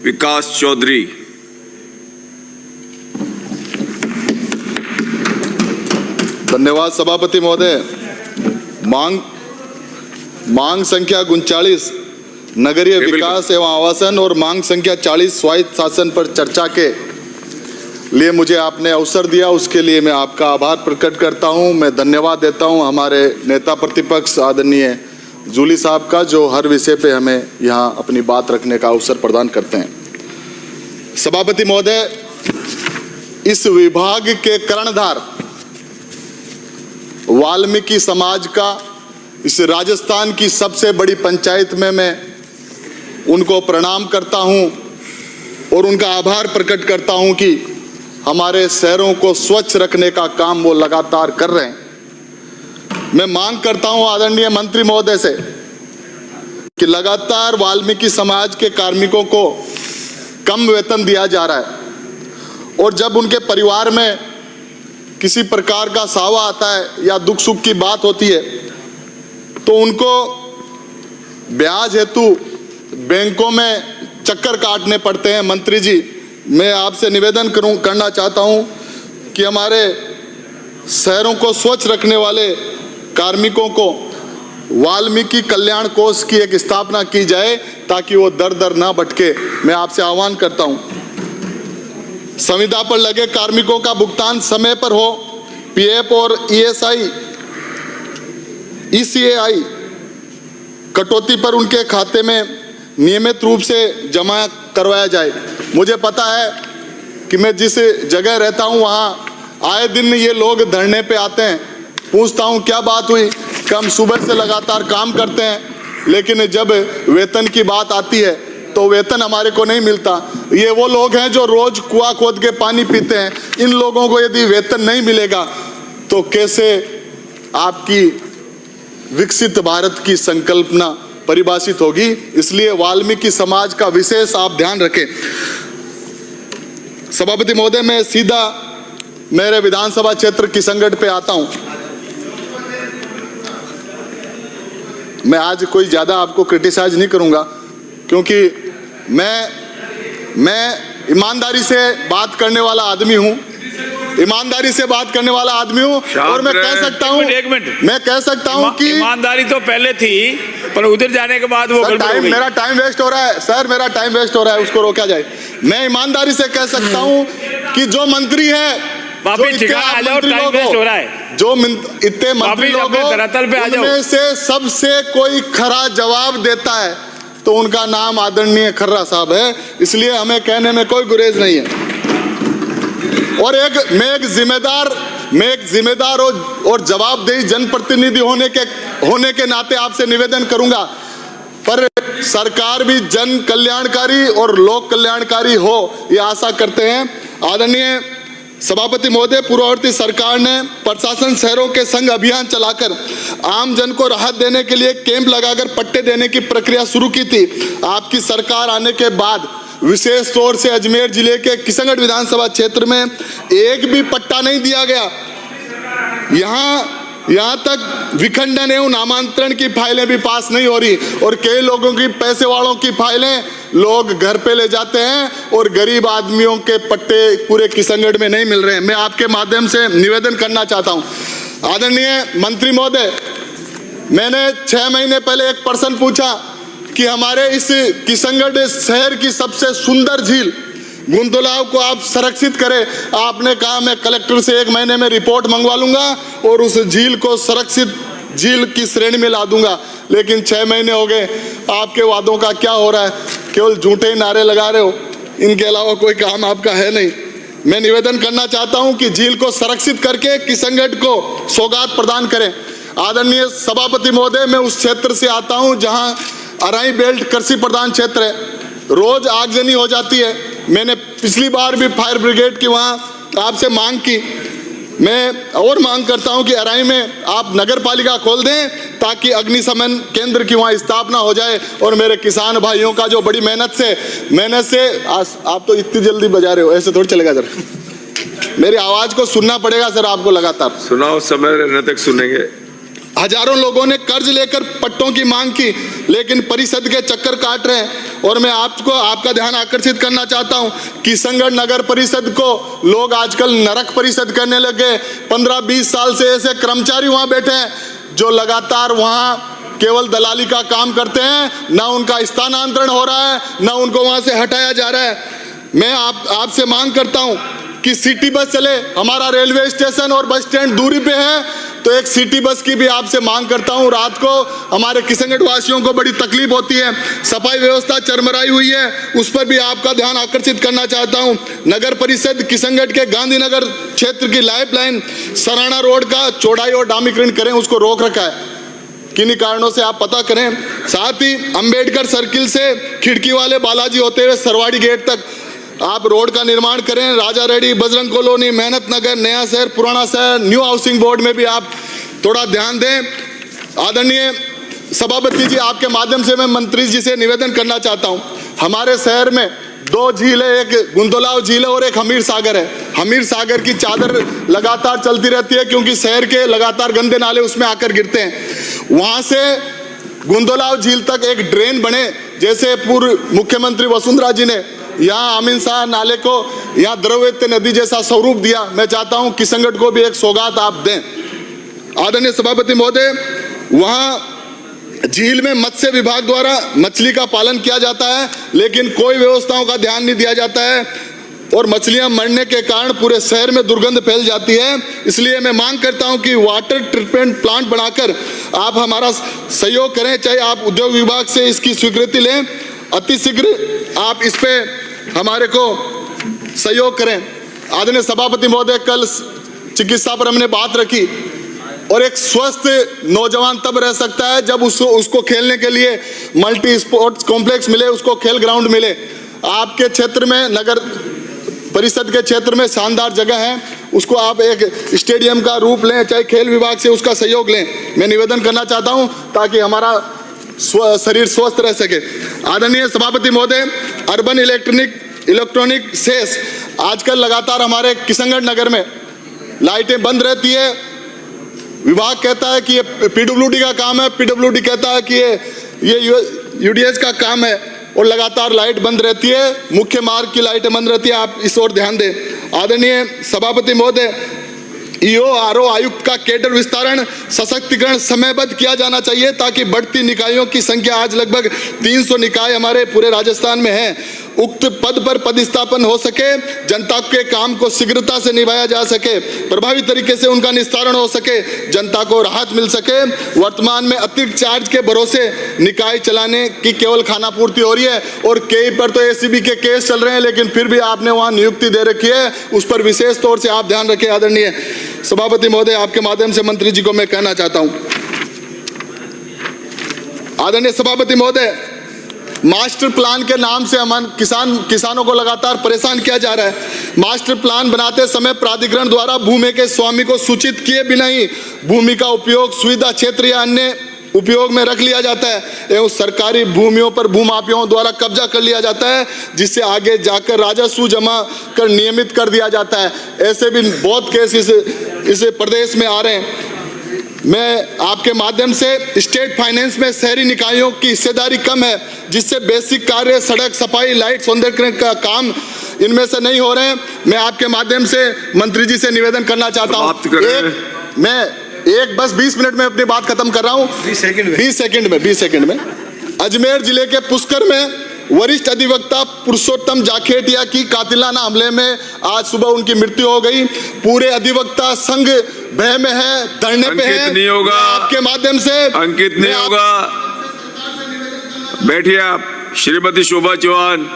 विकास चौधरी। धन्यवाद सभापति महोदय। मांग संख्या 39 नगरीय विकास एवं आवासन और मांग संख्या 40 स्वायत्त शासन पर चर्चा के लिए मुझे आपने अवसर दिया, उसके लिए मैं आपका आभार प्रकट करता हूं। मैं धन्यवाद देता हूं हमारे नेता प्रतिपक्ष आदरणीय जूली साहब का, जो हर विषय पे हमें यहाँ अपनी बात रखने का अवसर प्रदान करते हैं। सभापति महोदय, इस विभाग के कर्णधार वाल्मीकि समाज का इस राजस्थान की सबसे बड़ी पंचायत में मैं उनको प्रणाम करता हूं और उनका आभार प्रकट करता हूं कि हमारे शहरों को स्वच्छ रखने का काम वो लगातार कर रहे हैं। मैं मांग करता हूं आदरणीय मंत्री महोदय से कि लगातार वाल्मीकि समाज के कार्मिकों को कम वेतन दिया जा रहा है और जब उनके परिवार में किसी प्रकार का सावा आता है या दुख सुख की बात होती है तो उनको ब्याज हेतु बैंकों में चक्कर काटने पड़ते हैं। मंत्री जी, मैं आपसे निवेदन करना चाहता हूं कि हमारे शहरों को स्वच्छ रखने वाले कार्मिकों को वाल्मीकि कल्याण कोष की एक स्थापना की जाए ताकि वो दर दर ना भटके। मैं आपसे आह्वान करता हूं, संविदा पर लगे कार्मिकों का भुगतान समय पर हो। पीएफ और ईसीएआई कटौती पर उनके खाते में नियमित रूप से जमा करवाया जाए। मुझे पता है कि मैं जिस जगह रहता हूं वहां आए दिन ये लोग धरने पे आते हैं। पूछता हूं क्या बात हुई, कि हम सुबह से लगातार काम करते हैं लेकिन जब वेतन की बात आती है तो वेतन हमारे को नहीं मिलता। ये वो लोग हैं जो रोज कुआं खोद के पानी पीते हैं। इन लोगों को यदि वेतन नहीं मिलेगा तो कैसे आपकी विकसित भारत की संकल्पना परिभाषित होगी। इसलिए वाल्मीकि समाज का विशेष आप ध्यान रखें। सभापति महोदय, मैं सीधा मेरे विधानसभा क्षेत्र किशनगढ़ पे आता हूं। मैं आज कोई ज्यादा आपको क्रिटिसाइज नहीं करूंगा क्योंकि मैं ईमानदारी से बात करने वाला आदमी हूं, ईमानदारी से बात करने वाला आदमी हूं और मैं कह सकता हूं, मैं कह सकता हूं कि ईमानदारी तो पहले थी पर उधर जाने के बाद वो मेरा टाइम वेस्ट हो रहा है। सर, मेरा टाइम वेस्ट हो रहा है, उसको रोका जाए। मैं ईमानदारी से कह सकता हूं कि जो मंत्री है, जो इतने मंत्री लोग उनमें से सबसे कोई खरा जवाब देता है तो उनका नाम आदरणीय खर्रा साहब है। इसलिए हमें कहने में कोई गुरेज नहीं है। और मैं एक जिम्मेदार और जवाबदेही जनप्रतिनिधि होने के नाते आपसे निवेदन करूंगा, पर सरकार भी जन कल्याणकारी और लोक कल्याणकारी हो, ये आशा करते हैं। आदरणीय सभापति महोदय, पूर्ववर्ती सरकार ने प्रशासन शहरों के संग अभियान चलाकर आम जन को राहत देने के लिए कैंप लगाकर पट्टे देने की प्रक्रिया शुरू की थी। आपकी सरकार आने के बाद विशेष तौर से अजमेर जिले के किशनगढ़ विधानसभा क्षेत्र में एक भी पट्टा नहीं दिया गया। यहाँ तक विखंडन एवं नामांतरण की फाइलें भी पास नहीं हो रही और कई लोगों की, पैसे वालों की फाइलें लोग घर पे ले जाते हैं और गरीब आदमियों के पट्टे पूरे किशनगढ़ में नहीं मिल रहे हैं। मैं आपके माध्यम से निवेदन करना चाहता हूं आदरणीय मंत्री महोदय, मैंने 6 महीने पहले एक प्रश्न पूछा कि हमारे इस किशनगढ़ शहर की सबसे सुंदर झील गुंदुलाव को आप संरक्षित करें। आपने कहा मैं कलेक्टर से 1 महीने में रिपोर्ट मंगवा लूंगा और उस झील को संरक्षित झील की श्रेणी में ला दूंगा, लेकिन 6 महीने हो गए। आपके वादों का क्या हो रहा है? केवल झूठे नारे लगा रहे हो, इनके अलावा कोई काम आपका है नहीं। मैं निवेदन करना चाहता हूं कि झील को संरक्षित करके किशनगढ़ को सौगात प्रदान करें। आदरणीय सभापति महोदय, मैं उस क्षेत्र से आता हूं जहां अराई बेल्ट कृषि प्रधान क्षेत्र है। रोज आगजनी हो जाती है। मैंने पिछली बार भी फायर ब्रिगेड की वहां आपसे मांग की। मैं और मांग करता हूं कि अराई में आप नगर पालिका खोल दें ताकि अग्निशमन केंद्र की वहां स्थापना हो जाए और मेरे किसान भाइयों का जो बड़ी मेहनत से आप तो इतनी जल्दी बजा रहे हो, ऐसे थोड़ी चलेगा सर। मेरी आवाज को सुनना पड़ेगा सर आपको लगातार। सुनाओ, समय रहने तक सुनेंगे। हजारों लोगों ने कर्ज लेकर पट्टों की मांग की, लेकिन परिषद के चक्कर काट रहे हैं। और मैं आपका ध्यान आकर्षित करना चाहता हूं, किशनगढ़ नगर परिषद को लोग आजकल नरक परिषद करने लगे। 15-20 साल से ऐसे कर्मचारी वहां बैठे हैं जो लगातार वहां केवल दलाली का काम करते हैं, ना उनका स्थानांतरण हो रहा है, ना उनको वहां से हटाया जा रहा है। मैं आपसे मांग करता हूं कि सिटी बस चले। हमारा रेलवे स्टेशन और बस स्टैंड दूरी पे है, तो एक सिटी बस की भी आपसे मांग करता हूं। रात को हमारे किशनगढ़ वासियों को बड़ी तकलीफ होती है, सफाई व्यवस्था चरमराई हुई है, उस पर भी आपका ध्यान आकर्षित करना चाहता हूं। नगर परिषद किशनगढ़ के गांधीनगर क्षेत्र की लाइफलाइन सराणा रोड का चौड़ाई और डामरीकरण करें, उसको रोक रखा है। किन्हीं कारणों से आप पता करें। साथ ही अंबेडकर सर्किल से खिड़की वाले बालाजी होते हुए सरवाड़ी गेट तक आप रोड का निर्माण करें। राजा रेड्डी, बजरंग कॉलोनी, मेहनत नगर, नया शहर, पुराना शहर, न्यू हाउसिंग बोर्ड में भी आप थोड़ा ध्यान दें। आदरणीय सभापति जी, आपके माध्यम से मैं मंत्री जी से निवेदन करना चाहता हूं, हमारे शहर में 2 झील है, एक गुंदोलाव झील है और एक हमीर सागर है। हमीर सागर की चादर लगातार चलती रहती है क्योंकि शहर के लगातार गंदे नाले उसमें आकर गिरते हैं। वहां से गुंदोलाव झील तक एक ड्रेन बने, जैसे पूर्व मुख्यमंत्री वसुंधरा जी ने यहाँ अमीन शाह नाले को यहाँ द्रव्यवती नदी जैसा स्वरूप दिया। मैं चाहता हूँ किशनगढ़ को भी एक सौगात आप दें। आदरणीय सभापति महोदय, वहाँ झील में मत्स्य विभाग द्वारा मछली का पालन किया जाता है, लेकिन कोई व्यवस्थाओं का ध्यान नहीं दिया जाता है और मछलियां मरने के कारण पूरे शहर में दुर्गंध फैल जाती है। इसलिए मैं मांग करता हूं कि वाटर ट्रीटमेंट प्लांट बनाकर आप हमारा सहयोग करें, चाहे आप उद्योग विभाग से इसकी स्वीकृति लें, अतिशीघ्र आप इस पे हमारे को सहयोग करें। आदरणीय सभापति महोदय, कल चिकित्सा पर हमने बात रखी और एक स्वस्थ नौजवान तब रह सकता है जब उसको खेलने के लिए मल्टी स्पोर्ट्स कॉम्प्लेक्स मिले, उसको खेल ग्राउंड मिले। आपके क्षेत्र में, नगर परिषद के क्षेत्र में शानदार जगह है, उसको आप एक स्टेडियम का रूप लें, चाहे खेल विभाग से उसका सहयोग लें। मैं निवेदन करना चाहता हूं ताकि हमारा शरीर स्वस्थ रह सके। आदरणीय सभापति महोदय, अर्बन इलेक्ट्रॉनिक सेस आजकल लगातार हमारे किशनगढ़ नगर में लाइटें बंद रहती है। विभाग कहता है कि ये पीडब्ल्यूडी का काम है, पीडब्ल्यूडी कहता है कि ये यूडीएस का काम है, और लगातार लाइट बंद रहती है, मुख्य मार्ग की लाइटें बंद रहती है। आप इस ओर ध्यान दें। आदरणीय सभापति महोदय, ईओ आरओ आयुक्त का कैडर विस्तारण सशक्तिकरण समयबद्ध किया जाना चाहिए ताकि बढ़ती निकायों की संख्या, आज लगभग 300 निकाय हमारे पूरे राजस्थान में है, उक्त पद पर पदस्थापन हो सके, जनता के काम को शीघ्रता से निभाया जा सके, प्रभावी तरीके से उनका निस्तारण हो सके, जनता को राहत मिल सके। वर्तमान में अतिरिक्त चार्ज के भरोसे निकाय चलाने की केवल खानापूर्ति हो रही है और कई पर तो एसीबी के केस चल रहे हैं, लेकिन फिर भी आपने वहां नियुक्ति दे रखी है, उस पर विशेष तौर से आप ध्यान रखें। आदरणीय सभापति महोदय, आपके माध्यम से मंत्री जी को मैं कहना चाहता हूं, आदरणीय सभापति महोदय, मास्टर प्लान के नाम से किसानों को लगातार परेशान किया जा रहा है। मास्टर प्लान बनाते समय प्राधिकरण द्वारा भूमि के स्वामी को सूचित किए बिना ही भूमि का उपयोग सुविधा क्षेत्र या अन्य उपयोग में रख लिया जाता है एवं सरकारी भूमियों पर भूमाफियाओं द्वारा कब्जा कर लिया जाता है, जिससे आगे जाकर राजस्व जमा कर नियमित कर दिया जाता है। ऐसे भी बहुत केस इस प्रदेश में आ रहे हैं। मैं आपके माध्यम से, स्टेट फाइनेंस में शहरी निकायों की हिस्सेदारी कम है, जिससे बेसिक कार्य, सड़क सफाई, लाइट, सौंदर्यीकरण का काम इनमें से नहीं हो रहे हैं। मैं आपके माध्यम से मंत्री जी से निवेदन करना चाहता हूं, बस 20 मिनट में अपनी बात खत्म कर रहा हूं, 20 सेकंड में। अजमेर जिले के पुष्कर में वरिष्ठ अधिवक्ता पुरुषोत्तम जाखेटिया की कातिलाना हमले में आज सुबह उनकी मृत्यु हो गई। पूरे अधिवक्ता संघ भय में है, धरने पे है। नहीं होगा आपके माध्यम से अंकित नहीं होगा। बैठिए आप। श्रीमती शोभा चौहान।